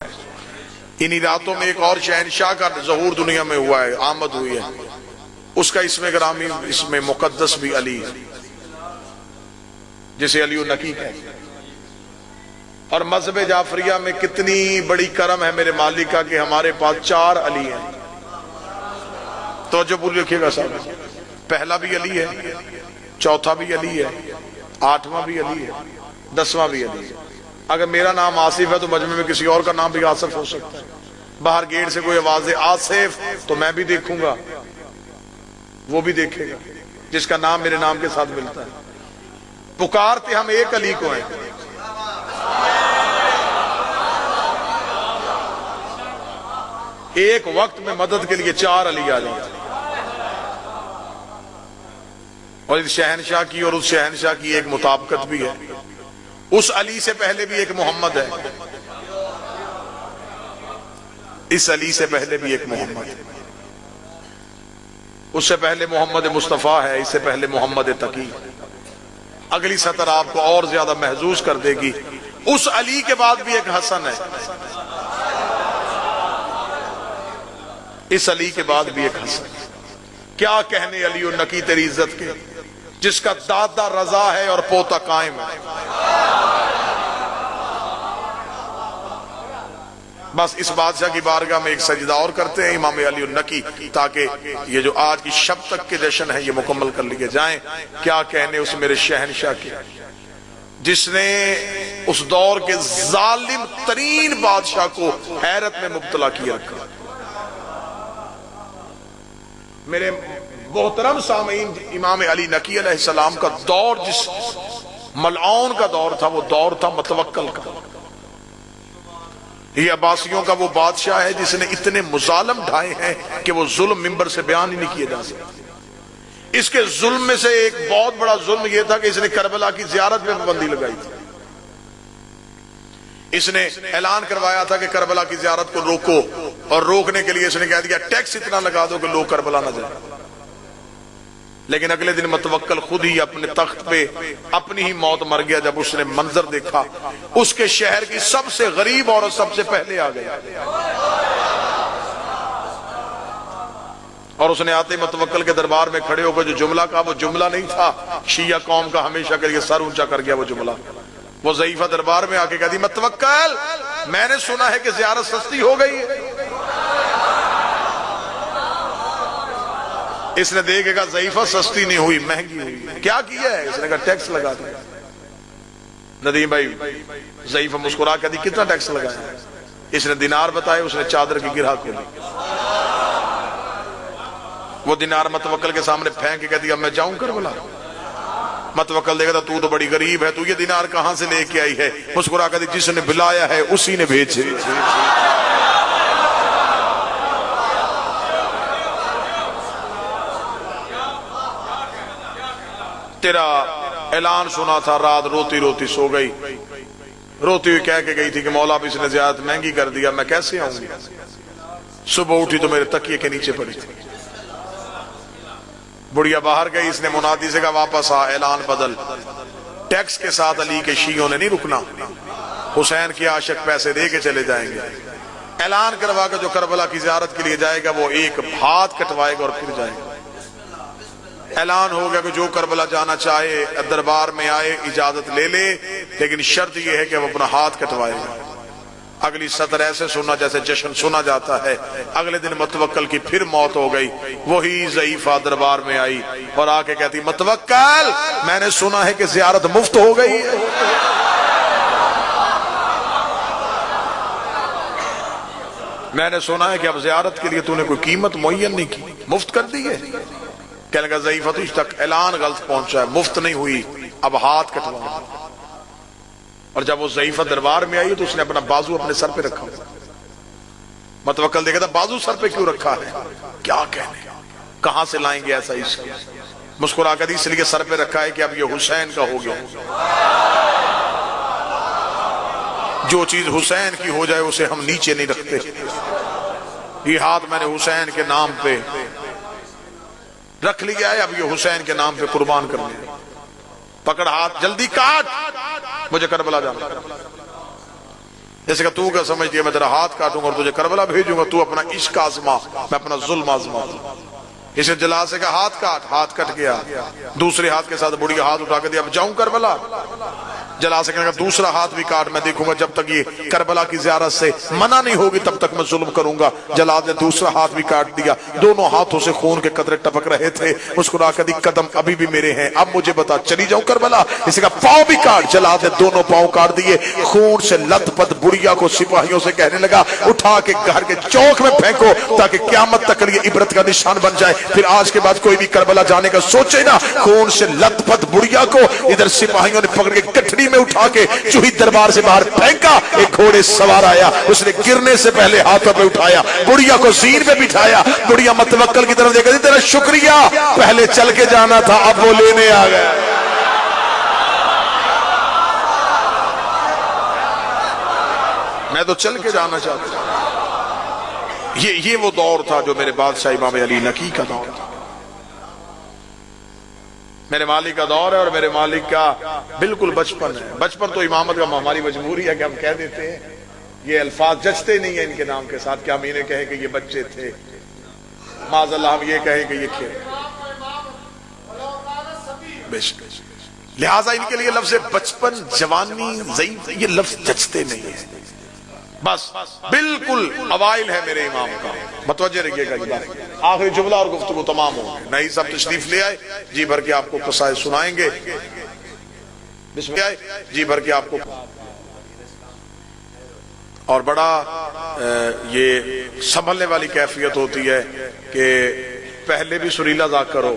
انہی راتوں میں ایک اور شہنشاہ کا ظہور دنیا میں ہوا ہے، آمد ہوئی ہے، اس کا اسم گرامی اسم مقدس بھی علی ہے، جسے علی النقی کہتے ہیں۔ اور مذہب جعفریہ میں کتنی بڑی کرم ہے میرے مالک کا کہ ہمارے پاس 4 علی ہیں۔ توجہ پوری رکھیے گا صاحب، پہلا بھی علی ہے، چوتھا بھی علی ہے، 8واں بھی علی ہے، 10واں بھی علی ہے۔ اگر میرا نام آصف ہے تو مجمع میں کسی اور کا نام بھی آصف ہو سکتا ہے۔ باہر گیٹ سے کوئی آواز دے آصف تو میں بھی دیکھوں گا، وہ بھی دیکھے گا، جس کا نام میرے نام کے ساتھ ملتا ہے۔ پکارتے ہم ایک علی کو ہیں، ایک وقت میں مدد کے لیے 4 علی آ جاتے ہیں، اور اس شہنشاہ کی اور اس شہنشاہ کی ایک مطابقت بھی ہے۔ اس علی سے پہلے بھی ایک محمد ہے، اس علی سے پہلے بھی ایک محمد ہے، اس سے پہلے محمد مصطفیٰ ہے، اس سے پہلے محمد تقی۔ اگلی سطر آپ کو اور زیادہ محظوظ کر دے گی، اس علی کے بعد بھی ایک حسن ہے، اس علی کے بعد بھی ایک حسن ہے۔ کیا کہنے علی النقی تیری عزت کے، جس کا دادا رضا ہے اور پوتا قائم ہے۔ بس اس بادشاہ کی بارگاہ میں ایک سجدہ اور کرتے ہیں امام علی النقی، تاکہ یہ جو آج کی شب تک کے جشن ہے یہ مکمل کر لیے جائیں۔ کیا کہنے اس میرے شہنشاہ کے، جس نے اس دور کے ظالم ترین بادشاہ کو حیرت میں مبتلا کیا رکھا۔ میرے محترم سامعین، امام علی نقی علیہ السلام کا دور جس ملعون کا دور تھا، وہ دور تھا متوکل کا۔ یہ عباسیوں کا وہ بادشاہ ہے جس نے اتنے مظالم ڈھائے ہیں کہ وہ ظلم منبر سے بیان ہی نہیں کیے جا سکتے۔ اس کے ظلم میں سے ایک بہت بڑا ظلم یہ تھا کہ اس نے کربلا کی زیارت میں پابندی لگائی تھی۔ اس نے اعلان کروایا تھا کہ کربلا کی زیارت کو روکو، اور روکنے کے لیے اس نے کہہ دیا ٹیکس اتنا لگا دو کہ لوگ کربلا نہ جائیں۔ لیکن اگلے دن متوکل خود ہی اپنے تخت پہ اپنی ہی موت مر گیا جب اس نے منظر دیکھا۔ اس کے شہر کی سب سے غریب عورت سب سے پہلے آ گئی، اور اس نے آتے متوکل کے دربار میں کھڑے ہو کر جو جملہ کہا، وہ جملہ نہیں تھا شیعہ قوم کا ہمیشہ کے لیے سر اونچا کر گیا وہ جملہ۔ وہ ضعیفہ دربار میں آ کے کہتی متوکل، میں نے سنا ہے کہ زیارت سستی ہو گئی ہے۔ اس نے دیکھے گا ضعیفہ سستی نہیں ہوئی، مہنگی ہوئی۔ کیا کیا ہے؟ اس نے کہا ٹیکس لگا دیا۔ ندیم بھائی، ضعیفہ مسکرا کے دی کتنا ٹیکس لگایا ہے؟ اس نے دینار بتائے، اس نے چادر کی گرہ کھولی۔ وہ دینار متوکل کے سامنے پھینک کے کہتی اب میں جاؤں کربلا؟ متوکل دیکھا تو تو بڑی غریب ہے، تو یہ دینار کہاں سے لے کے آئی ہے؟ مسکرا کے دی جس نے بلایا ہے اسی نے بھیجے۔ تیرا اعلان سنا تھا، رات روتی روتی سو گئی، روتی ہوئی کہہ کے گئی تھی کہ مولا اب اس نے زیادت مہنگی کر دیا، میں کیسے آؤں گی؟ صبح اٹھی تو میرے تکیے کے نیچے پڑی تھی۔ بڑھیا باہر گئی، اس نے منادی سے کہا واپس آ، اعلان بدل۔ ٹیکس کے ساتھ علی کے شیعوں نے نہیں رکنا، حسین کی عاشق پیسے دے کے چلے جائیں گے۔ اعلان کروا کے جو کربلا کی زیارت کے لیے جائے گا وہ ایک ہاتھ کٹوائے گا اور پھر جائے گا۔ اعلان ہو گیا کہ جو کربلا جانا چاہے دربار میں آئے، اجازت لے لے، لیکن شرط یہ ہے کہ وہ اپنا ہاتھ کٹوائے گا۔ اگلی سطر ایسے سنا جیسے جشن سنا جاتا ہے۔ اگلے دن متوکل کی پھر موت ہو گئی۔ وہی ضعیفہ دربار میں آئی اور آ کے کہتی متوکل، میں نے سنا ہے کہ زیارت مفت ہو گئی ہے۔ میں نے سنا ہے کہ اب زیارت کے لیے تو نے کوئی قیمت معین نہیں کی، مفت کر دی ہے۔ کہنے لگا ضعیفہ تجھ تک اعلان غلط پہنچا ہے، مفت نہیں ہوئی، اب ہاتھ کٹوا۔ اور جب وہ ضعیفہ دربار میں آئی تو اس نے اپنا بازو اپنے سر پہ رکھا۔ متوکل دیکھا تھا بازو سر پہ کیوں رکھا ہے؟ کیا کہنے، کہاں سے لائیں گے ایسا عشق؟ مسکرا کر دی اس لیے سر پہ رکھا ہے کہ اب یہ حسین کا ہو گیا، جو چیز حسین کی ہو جائے اسے ہم نیچے نہیں رکھتے۔ یہ ہاتھ میں نے حسین کے نام پہ رکھ لیا ہے، اب یہ حسین کے نام پہ قربان کر لیا۔ پکڑ ہاتھ، جلدی کاٹ، مجھے کربلا جانا۔ جیسے کہ تو کیا سمجھتی ہے میں تیرا ہاتھ کاٹوں گا اور تجھے کربلا بھیجوں گا، تو اپنا عشق آزما میں اپنا ظلم آزما۔ اسے جلا سے کہا ہاتھ کاٹ، ہاتھ کٹ گیا، دوسرے ہاتھ کے ساتھ بڑی ہاتھ اٹھا کے دیا اب جاؤں کربلا۔ جلا سے کہا دوسرا ہاتھ بھی کاٹ، میں دیکھوں گا جب تک یہ کربلا کی زیارت سے منع نہیں ہوگی تب تک میں ظلم کروں گا۔ جلاد نے دوسرا ہاتھ بھی کاٹ دیا، دونوں ہاتھوں سے خون کے قطرے ٹپک رہے تھے۔ مسکرا کے دی قدم ابھی بھی میرے ہیں، اب مجھے بتا چلی جاؤں کربلا؟ اسے کہا پاؤں بھی کاٹ۔ جلاد نے دونوں پاؤں کاٹ دیے، خون سے لت پت بڑھیا کو سپاہیوں سے کہنے لگا اٹھا کے گھر کے چوک میں پھینکو تاکہ قیامت تک یہ عبرت کا نشان بن جائے، پھر آج کے بعد کوئی بھی کربلا جانے کا سوچے نا۔ خون سے لت پت بڑھیا کو ادھر سپاہیوں نے پکڑ کے گٹھڑی میں اٹھا کے چوہی دربار سے باہر پھینکا۔ ایک گھوڑے سوار آیا، اس نے گرنے سے پہلے ہاتھوں پہ اٹھایا، بڑھیا کو زین پہ بٹھایا۔ بڑھیا متوکل کی طرف دیکھا تیرا شکریہ، پہلے چل کے جانا تھا اب وہ لینے آ گیا۔ میں تو چل کے جانا چاہتا ہوں۔ یہ وہ دور تھا جو میرے بادشاہ امام علی نقی کا دور تھا، میرے مالک کا دور ہے، اور میرے مالک کا بالکل بچپن ہے۔ بچپن تو امامت کا ہماری مجبوری ہے کہ ہم کہہ دیتے ہیں، یہ الفاظ جچتے نہیں ہیں ان کے نام کے ساتھ کہ ہم انہیں کہیں کہ یہ بچے تھے، معاذ اللہ ہم یہ کہیں کہ یہ کھیل۔ لہٰذا ان کے لیے لفظ بچپن، جوانی، ضعیف یہ لفظ جچتے نہیں ہیں۔ بس بالکل اوائل ہے میرے امام کا، متوجہ رہیے گا۔ آخری جملہ اور گفتگو تمام ہو گئی۔ نہیں سب تشریف لے آئے، جی بھر کے آپ کو قصائد سنائیں گے، بسم اللہ جی بھر کے آپ کو۔ اور بڑا یہ سنبھلنے والی کیفیت ہوتی ہے کہ پہلے بھی سریلا ذاکر ہو،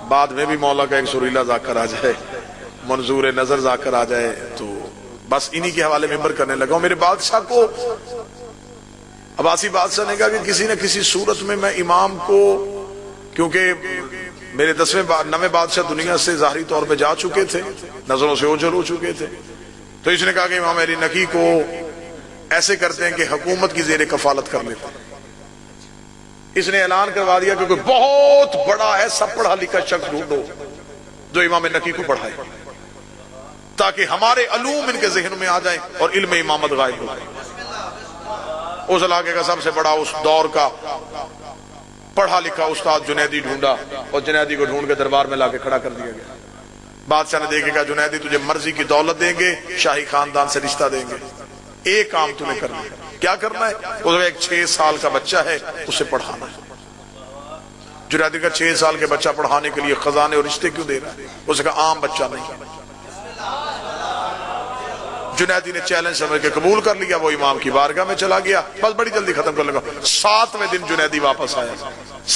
بعد میں بھی مولا کا ایک سریلا ذاکر آ جائے، منظور نظر ذاکر آ جائے، تو بس انہی کے حوالے ممبر کرنے لگا ہوں۔ میرے بادشاہ کو عباسی بادشاہ نے کہا کہ کسی نہ کسی صورت میں میں امام کو، کیونکہ میرے 9ویں بادشاہ دنیا سے ظاہری طور پہ جا چکے تھے، نظروں سے اوجھل ہو چکے تھے، تو اس نے کہا کہ امام علی نقی کو ایسے کرتے ہیں کہ حکومت کی زیر کفالت کر لیتے ہیں۔ اس نے اعلان کروا دیا کہ کوئی بہت بڑا ایسا پڑھا لکھا شخص ڈھونڈو جو امام نقی کو پڑھائے، تاکہ ہمارے علوم ان کے ذہن میں آ جائیں اور علم امامت غائب ہو جائے۔ اس علاقے کا سب سے بڑا اس دور کا پڑھا لکھا استاد جنیدی ڈھونڈا، اور جنیدی کو ڈھونڈ کے دربار میں لا کے کھڑا کر دیا گیا۔ بادشاہ نے دیکھے گا جنیدی تجھے مرضی کی دولت دیں گے، شاہی خاندان سے رشتہ دیں گے، ایک کام تمہیں کرنا ہے۔ کیا کرنا ہے؟ اس میں ایک 6 سال کا بچہ ہے، اسے پڑھانا ہے۔ جنیدی کا 6 سال کے بچہ پڑھانے کے لیے خزانے اور رشتے کیوں دے رہا ہے؟ اسے کہا عام بچہ نہیں۔ جنیدی نے چیلنج سمجھ کے قبول کر لیا، وہ امام کی بارگاہ میں چلا گیا، بس بڑی جلدی ختم کر لگا۔ 7ویں دن جنیدی واپس آیا،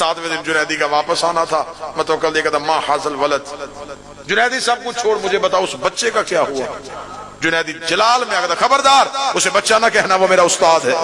7ویں دن جنیدی کا واپس آنا تھا۔ متوکل دیکھا تھا ما حاصل ولد، جنیدی سب کچھ چھوڑ مجھے بتاؤ اس بچے کا کیا ہوا۔ جنیدی جلال میں آگا تھا، خبردار اسے بچہ نہ کہنا وہ میرا استاد ہے،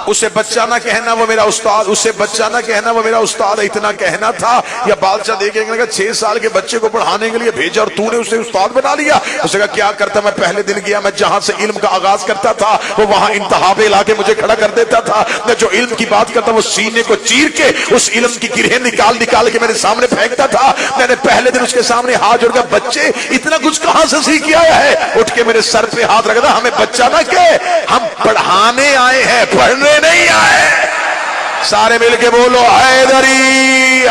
اسے بچہ نہ کہنا وہ میرا استاد، اسے بچہ نہ کہنا وہ میرا استاد ہے۔ اتنا کہنا تھا یا بادشاہ دیکھیں گے 6 سال کے بچے کو پڑھانے کے لیے بھیجا اور تو نے اسے استاد بنا لیا۔ اسے کہا کیا کرتا، میں پہلے دن گیا، میں جہاں سے علم کا آغاز کرتا تھا وہ وہاں انتہا پہ لا کے مجھے کھڑا کر دیتا تھا۔ میں جو علم کی بات کرتا وہ سینے کو چیر کے اس علم کی گرہیں نکال کے میرے سامنے پھینکتا تھا۔ میں نے پہلے دن اس کے سامنے ہاتھ جوڑ کر بچے اتنا کچھ کہاں سے سیکھ آیا ہے؟ اٹھ کے میرے سر پہ ہاتھ رکھتا، ہمیں بچہ نہ کہ، ہم پڑھانے آئے ہیں، پڑھنے نہیں آئے۔ سارے مل کے بولو حیدری۔